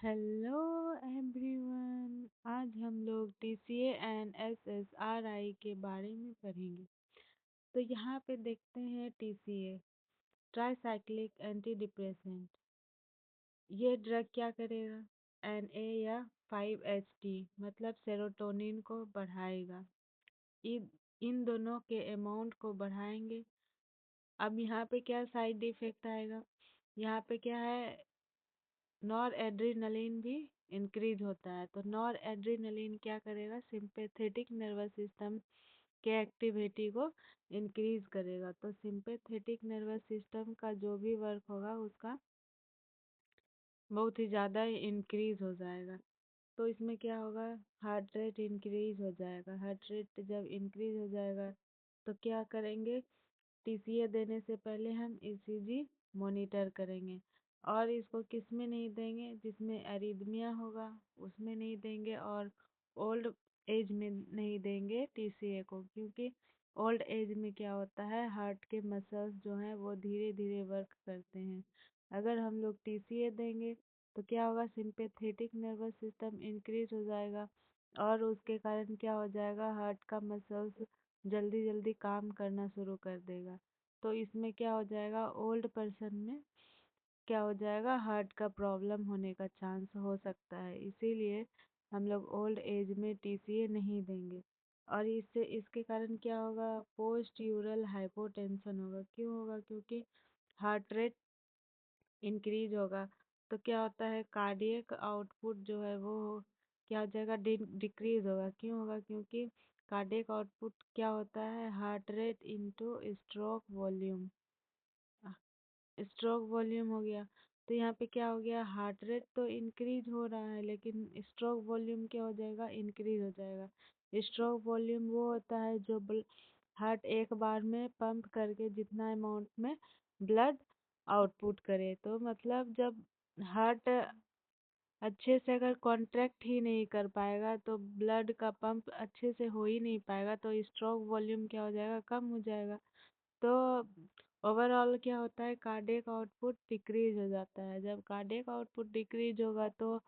Hello everyone. आज हम लोग टीसीए एंड एसएसआरआई के बारे में पढ़ेंगे। तो यहाँ पे देखते हैं टीसीए ट्राइसाइक्लिक एंटी डिप्रेसेंट। ये ड्रग क्या करेगा? एनए या 5-HT मतलब सेरोटोनिन को बढ़ाएगा। इन दोनों के अमाउंट को बढ़ाएंगे। अब यहाँ पे क्या साइड इफेक्ट आएगा? यहाँ पे क्या है, नॉर एड्रीनलिन भी इंक्रीज होता है। तो नॉर एड्रीनलिन क्या करेगा? सिंपैथेटिक नर्वस सिस्टम के एक्टिविटी को इंक्रीज करेगा। तो सिंपैथेटिक नर्वस सिस्टम का जो भी वर्क होगा उसका बहुत ही ज़्यादा इंक्रीज हो जाएगा। तो इसमें क्या होगा? हार्ट रेट इंक्रीज हो जाएगा। हार्ट रेट जब इंक्रीज हो जाएगा तो क्या करेंगे? टीसीए देने से पहले हम ईसीजी मॉनिटर करेंगे। और इसको किस में नहीं देंगे? जिसमें एरिदमिया होगा उसमें नहीं देंगे, और ओल्ड एज में नहीं देंगे टीसीए को, क्योंकि ओल्ड एज में क्या होता है, हार्ट के मसल्स जो हैं वो धीरे धीरे वर्क करते हैं। अगर हम लोग टीसीए देंगे तो क्या होगा? सिंपैथेटिक नर्वस सिस्टम इंक्रीज हो जाएगा, और उसके कारण क्या हो जाएगा? हार्ट का मसल्स जल्दी जल्दी काम करना शुरू कर देगा। तो इसमें क्या हो जाएगा? ओल्ड पर्सन में क्या हो जाएगा? हार्ट का प्रॉब्लम होने का चांस हो सकता है। इसीलिए हम लोग ओल्ड एज में टीसीए नहीं देंगे। और इससे इसके कारण क्या होगा? पोस्ट यूरल हाइपोटेंशन होगा। क्यों होगा? क्योंकि हार्ट रेट इंक्रीज होगा। तो क्या होता है, कार्डियक आउटपुट जो है वो क्या हो जाएगा? डिक्रीज होगा। क्यों होगा? क्योंकि कार्डियक आउटपुट क्या होता है? Heart rate into stroke volume. Stroke volume हो गया। तो यहाँ पे क्या हो गया? हार्ट रेट तो इंक्रीज हो रहा है, लेकिन स्ट्रोक वॉल्यूम क्या हो जाएगा? इंक्रीज हो जाएगा। स्ट्रोक वॉल्यूम वो होता है जो हार्ट एक बार में पंप करके जितना अमाउंट में ब्लड आउटपुट करे। तो मतलब जब हार्ट अच्छे से अगर कॉन्ट्रैक्ट ही नहीं कर पाएगा तो ब्लड का पंप अच्छे से हो ही नहीं पाएगा, तो स्ट्रोक वॉल्यूम क्या हो जाएगा? कम हो जाएगा। तो ओवरऑल क्या होता है? कार्डियक आउटपुट डिक्रीज हो जाता है। जब कार्डियक आउटपुट डिक्रीज होगा तो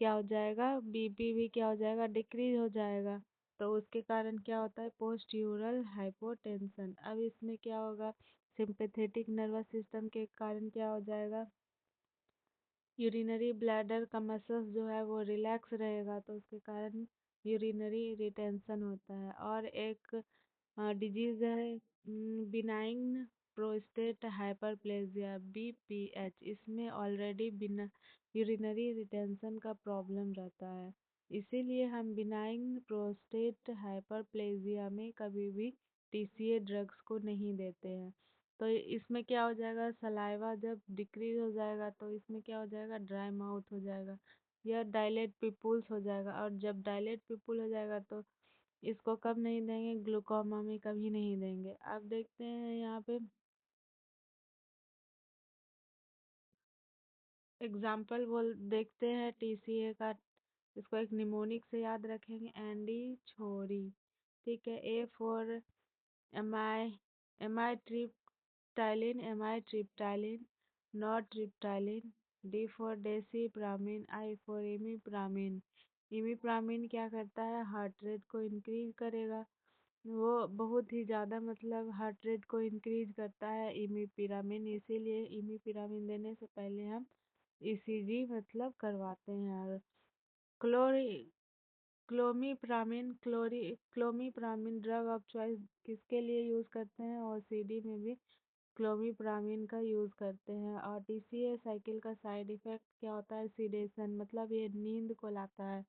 क्या हो जाएगा? बीपी भी क्या हो जाएगा? डिक्रीज हो जाएगा। तो उसके कारण क्या होता है? Postural hypotension. अब इसमें क्या होगा? सिंपैथेटिक नर्वस सिस्टम के कारण क्या हो जाएगा? यूरिनरी ब्लैडर का मसल्स जो है वो रिलैक्स रहेगा, तो उसके कारण यूरिनरी रिटेंशन होता है। और एक डिजीज है बिनाइन प्रोस्टेट हाइपरप्लेजिया BPH। इसमें ऑलरेडी बिना यूरिनरी रिटेंशन का प्रॉब्लम रहता है। इसीलिए हम बिनाइन प्रोस्टेट हाइपरप्लेजिया में कभी भी टीसीए ड्रग्स को नहीं देते हैं। तो इसमें क्या हो जाएगा? सलाइवा जब डिक्रीज हो जाएगा तो इसमें क्या हो जाएगा? ड्राई माउथ हो जाएगा या डायलेट पिपुल्स हो जाएगा। और जब डायलेट पिपुल हो जाएगा तो इसको कब नहीं देंगे? ग्लूकोमा में कभी नहीं देंगे। अब देखते हैं यहाँ पे एग्जाम्पल बोल देखते हैं टीसीए का। इसको एक निमोनिक से याद रखेंगे, एंडी छोरी। ठीक है। A for amitriptyline not triptyline. D for desipramine. I for imipramine. Imipramine क्या करता है? हार्ट रेट को इंक्रीज करेगा। वो बहुत ही ज़्यादा मतलब हार्ट रेट को इंक्रीज करता है इमिपिरामिन। इसीलिए इमिपिरामिन देने से पहले हम ईसीजी मतलब करवाते हैं। और क्लोरी क्लोमीप्रामिन ड्रग ऑफ चॉइस किसके लिए यूज़ करते हैं? और सीडी में भी क्लोमीप्रामिन का यूज़ करते हैं। और टीसीए साइकिल का साइड इफ़ेक्ट क्या होता है? सीडेशन, मतलब ये नींद को लाता है।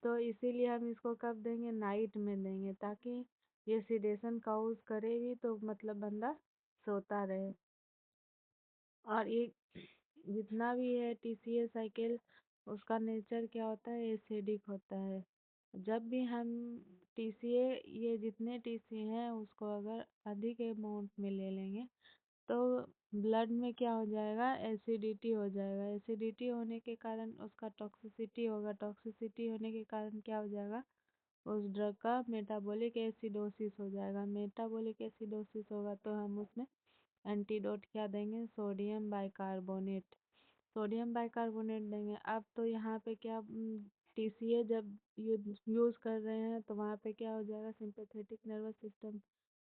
तो इसीलिए हम इसको कब देंगे? नाइट में देंगे, ताकि ये सीडेशन काउज करे भी तो मतलब बंदा सोता रहे। और ये जितना भी है टीसीए साइकिल, उसका नेचर क्या होता है? एसिडिक होता है। जब भी हम टीसीए, ये जितने टीसी हैं उसको अगर अधिक अमाउंट में ले लेंगे तो ब्लड में क्या हो जाएगा? एसिडिटी हो जाएगा। एसिडिटी होने के कारण उसका टॉक्सिसिटी होगा। टॉक्सिसिटी होने के कारण क्या हो जाएगा? उस ड्रग का मेटाबॉलिक एसिडोसिस हो जाएगा। मेटाबॉलिक एसिडोसिस होगा तो हम उसमें एंटीडोट क्या देंगे? Sodium bicarbonate. सोडियम बाइकार्बोनेट देंगे। अब तो यहाँ पे क्या टीसीए जब यूज़ कर रहे हैं तो वहाँ पे क्या हो जाएगा, सिंपैथेटिक नर्वस सिस्टम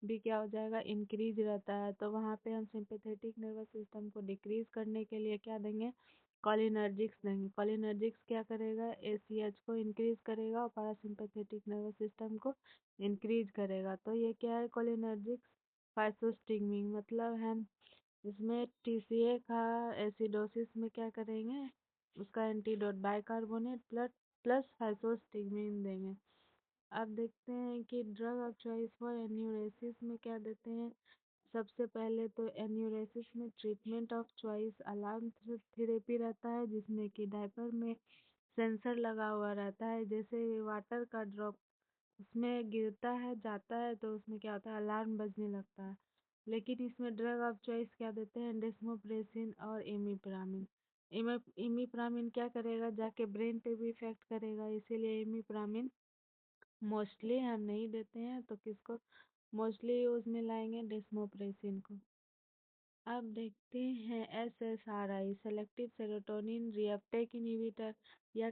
भी क्या हो जाएगा, इंक्रीज रहता है। तो वहाँ पे हम सिंपैथेटिक नर्वस सिस्टम को डिक्रीज करने के लिए क्या देंगे, कॉलिनर्जिक्स देंगे। कॉलिनर्जिक्स क्या करेगा, एसीएच को इंक्रीज करेगा और पैरासिम्पैथेटिक नर्वस सिस्टम को इंक्रीज करेगा। तो ये क्या है, कॉलिनर्जिक्स फाइसोस्टिग्मिंग, मतलब हम इसमें टीसीए का एसिडोसिस में क्या करेंगे, उसका एंटीडोट बाइकार्बोनेट प्लस प्लस फाइसोस्टिग्मिन देंगे। अब देखते हैं कि drug of choice for enuresis में क्या देते हैं। सबसे पहले तो एन्यूरेसिस में treatment of choice alarm therapy रहता है, जिसमें कि डायपर में सेंसर लगा हुआ रहता है। जैसे वाटर का ड्रॉप उसमें गिरता है जाता है तो उसमें क्या होता है, अलार्म बजने लगता है। लेकिन इसमें ड्रग ऑफ चॉइस क्या देते हैं, डेस्मोप्रेसिन और इमिप्रामिन। इमिप्रामिन क्या करेगा, जाके ब्रेन पे भी इफेक्ट करेगा, इसीलिए इमिप्रामिन मोस्टली हम नहीं देते हैं। तो किसको मोस्टली यूज में लाएंगे, डेस्मोप्रेसिन को। अब देखते हैं SSRI, selective serotonin reuptake inhibitor. ये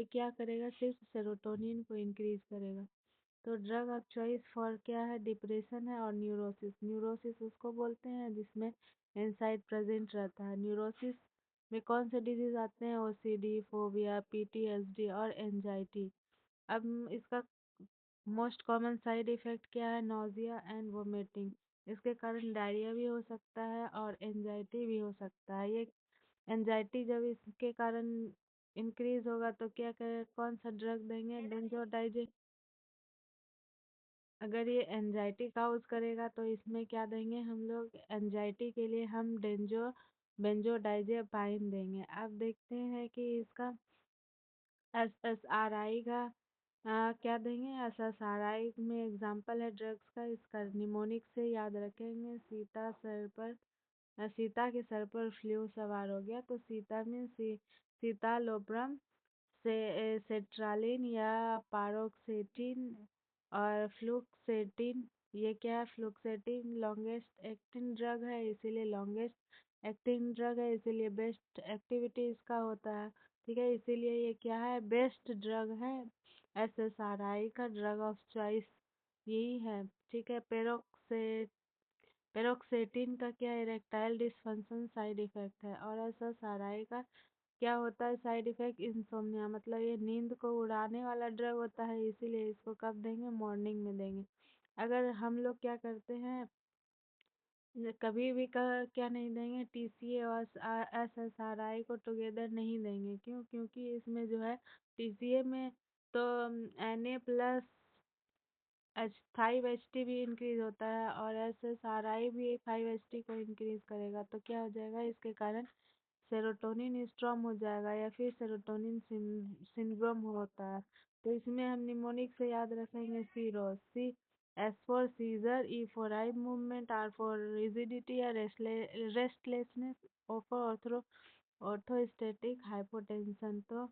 क्या करेगा, सिर्फ सेरोटोनिन को इंक्रीज करेगा। तो ड्रग ऑफ चॉइस फॉर क्या है, डिप्रेशन है और न्यूरोसिस। न्यूरोसिस उसको बोलते हैं जिसमें एंजाइटी प्रेजेंट रहता है। न्यूरोसिस में कौन से डिजीज आते हैं, ओसीडी, फोबिया, पीटीएसडी और एंजाइटी। अब इसका मोस्ट कॉमन साइड इफेक्ट क्या है, नोजिया एंड वोमिटिंग। इसके कारण डायरिया भी हो सकता है और एंजाइटी भी हो सकता है। ये एंजाइटी जब इसके कारण इंक्रीज होगा तो क्या करें, कौन सा ड्रग देंगे, बेंजोडाइजे। अगर ये एंजाइटी काउज करेगा तो इसमें क्या देंगे हम लोग, एंजाइटी के लिए हम बेंजोडाइजेपाइन देंगे। अब देखते हैं कि इसका एसएसआरआई का क्या देंगे। एसएसआरआई में एग्जांपल है ड्रग्स का, इसका निमोनिक से याद रखेंगे। सीता के सर पर फ्लू सवार हो गया, तो सीता में सीतालोब्रम से सेट्रालिन या पारोक्सेटिन और फ्लुक्सेटिन। ये क्या है, फ्लुक्सेटिन लॉन्गेस्ट एक्टिंग ड्रग है, इसीलिए लॉन्गेस्ट एक्टिंग ड्रग है, इसीलिए बेस्ट एक्टिविटी इसका होता है। ठीक है, इसीलिए ये क्या है, बेस्ट ड्रग है। एसएसआरआई का ड्रग ऑफ चॉइस यही है। ठीक है, पेरोक्सेटिन का क्या, इरेक्टाइल डिसफंक्शन साइड इफेक्ट है। और एसएसआरआई का क्या होता है साइड इफेक्ट, इंसोम्निया, मतलब ये नींद को उड़ाने वाला ड्रग होता है, इसीलिए इसको कब देंगे, मॉर्निंग में देंगे। अगर हम लोग क्या करते हैं, कभी भी क्या नहीं देंगे, टीसीए और एसएसआरआई को टुगेदर नहीं देंगे। क्यों, क्योंकि इसमें जो है टीसीए में तो एनए प्लस 5 HT भी इंक्रीज होता है और एसएसआरआई भी 5 HT को इंक्रीज करेगा। तो क्या हो जाएगा, इसके कारण सेरोटोनिन स्ट्रॉम हो जाएगा या फिर सेरोटोनिन सिंड्रोम होता है। तो इसमें हम निमोनिक से याद रखेंगे, सीरो सी, S for seizure, E for eye movement, R for rigidity या restlessness, O for orthostatic hypotension. तो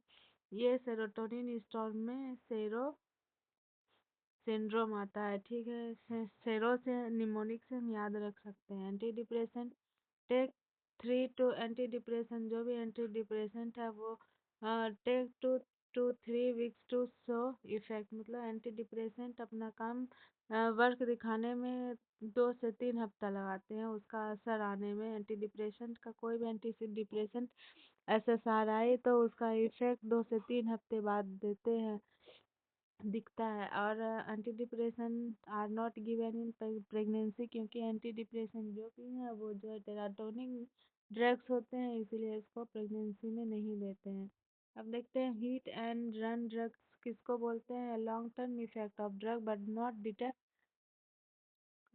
ये सेरोटोनिन स्टॉर्म में सेरो सिंड्रोम आता है। ठीक है, सेरो से निमोनिक से हम याद रख सकते हैं। Antidepressant, take 3 to anti depression, जो भी एंटी डिप्रेसेंट है वो take 2 to 3 weeks to show effect, मतलब एंटी डिप्रेसेंट अपना काम वर्क दिखाने में 2 से 3 हफ्ता लगाते हैं उसका असर आने में। एंटी डिप्रेसेंट का कोई भी एंटी डिप्रेसेंट एसएसआर आए तो उसका इफेक्ट 2 से 3 हफ्ते बाद देते हैं, दिखता है। और anti depression are not given in pregnancy, क्योंकि एंटी डिप्रेशन जो भी है वो जो है टेराटोनिक ड्रग्स होते हैं, इसीलिए इसको प्रेगनेंसी में नहीं देते हैं। अब देखते हैं हीट एंड रन ड्रग्स किसको बोलते हैं, long term effect of drug but not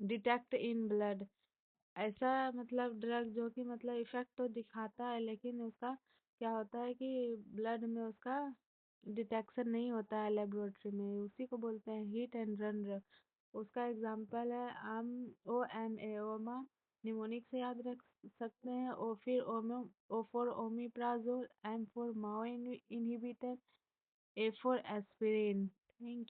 detect in blood. ऐसा मतलब ड्रग जो कि मतलब इफेक्ट तो दिखाता है लेकिन उसका क्या होता है कि ब्लड में उसका डिटेक्शन नहीं होता है लेबोरेटरी में, उसी को बोलते हैं हीट एंड रन ड्रग। उसका एग्जांपल है OMA, ओमा निमोनिक से याद रख सकते हैं। ओ फिर O for omeprazole, M for MAO inhibitor, A for aspirin. Thank